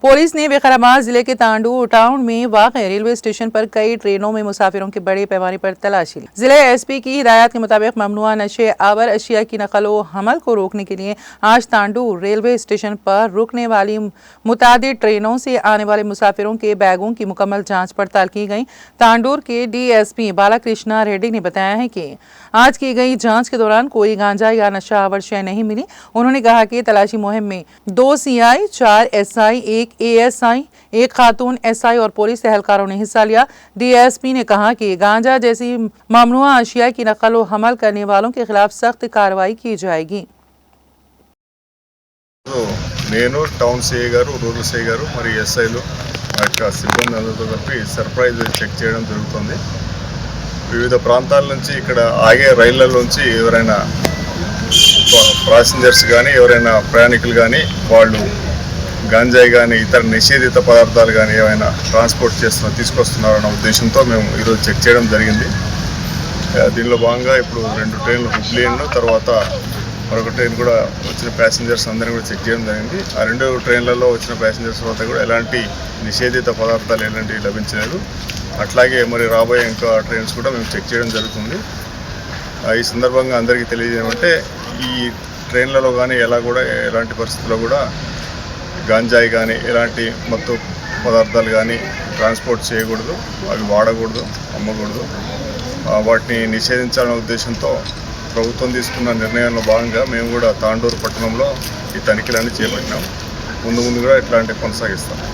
Police ने विकाराबाद जिले के तांडूर टाउन में वाक़ रेलवे स्टेशन पर कई ट्रेनों में मुसाफिरों की बड़े पैमाने पर तलाशी ली। जिले एसपी की हिदायत के मुताबिक ममनुआ नशे आवर अशिया की नकल व हमल को रोकने के लिए आज तांडूर रेलवे स्टेशन पर रुकने वाली मुतादिद ट्रेनों से आने वाले मुसाफिरों के बैगों की मुकम्मल जाँच पड़ताल की गई। तांडूर के DSP बालाकृष्णा रेड्डी ने बताया है कि आज की गई जाँच के दौरान कोई गांजा या नशा आवर शय नहीं मिली। उन्होंने कहा कि तलाशी मुहिम में 2 CI, 4 SI, 1 ASI, 1 खातून SI और पुलिस एहलकारों ने हिस्सा लिया। DSP ने कहा कि गांजा जैसी ममनुआ अशिया की नकल व हमल करने वालों के खिलाफ सख्त कार्रवाई की जाएगी। నేను టౌన్ సిఐ గారు, రూరల్ సిఐ గారు మరియు ఎస్ఐలు మా యొక్క సిబ్బంది అందరితో కలిపి సర్ప్రైజ్ చెక్ చేయడం జరుగుతుంది. వివిధ ప్రాంతాల నుంచి ఇక్కడ ఆగే రైళ్లలోంచి ఎవరైనా ప్యాసింజర్స్ కానీ ఎవరైనా ప్రయాణికులు కానీ వాళ్ళు గాంజాయి కానీ ఇతర నిషేధిత పదార్థాలు కానీ ఏమైనా ట్రాన్స్పోర్ట్ తీసుకొస్తున్నారన్న ఉద్దేశంతో మేము ఈరోజు చెక్ చేయడం జరిగింది. దీనిలో భాగంగా ఇప్పుడు 2 ట్రైన్లు హుబ్లీ తర్వాత మరొక ట్రైన్ కూడా వచ్చిన ప్యాసింజర్స్ అందరినీ కూడా చెక్ చేయడం జరిగింది. ఆ 2 ట్రైన్లలో వచ్చిన ప్యాసింజర్స్ వద్ద కూడా ఎలాంటి నిషేధిత పదార్థాలు ఎలాంటివి లభించలేదు. అట్లాగే మరి రాబోయే ఇంకా ట్రైన్స్ కూడా మేము చెక్ చేయడం జరుగుతుంది. ఈ సందర్భంగా అందరికీ తెలియజేయమంటే ఈ ట్రైన్లలో కానీ ఎలాంటి పరిస్థితుల్లో కూడా గాంజాయి కానీ ఎలాంటి మత్తు పదార్థాలు కానీ ట్రాన్స్పోర్ట్ చేయకూడదు, అవి వాడకూడదు, అమ్మకూడదు. వాటిని నిషేధించాలనే ఉద్దేశంతో ప్రభుత్వం తీసుకున్న నిర్ణయంలో భాగంగా మేము కూడా తాండూరు పట్టణంలో ఈ తనిఖీలన్నీ చేపట్టినాం. ముందు కూడా ఇట్లాంటివి కొనసాగిస్తాం.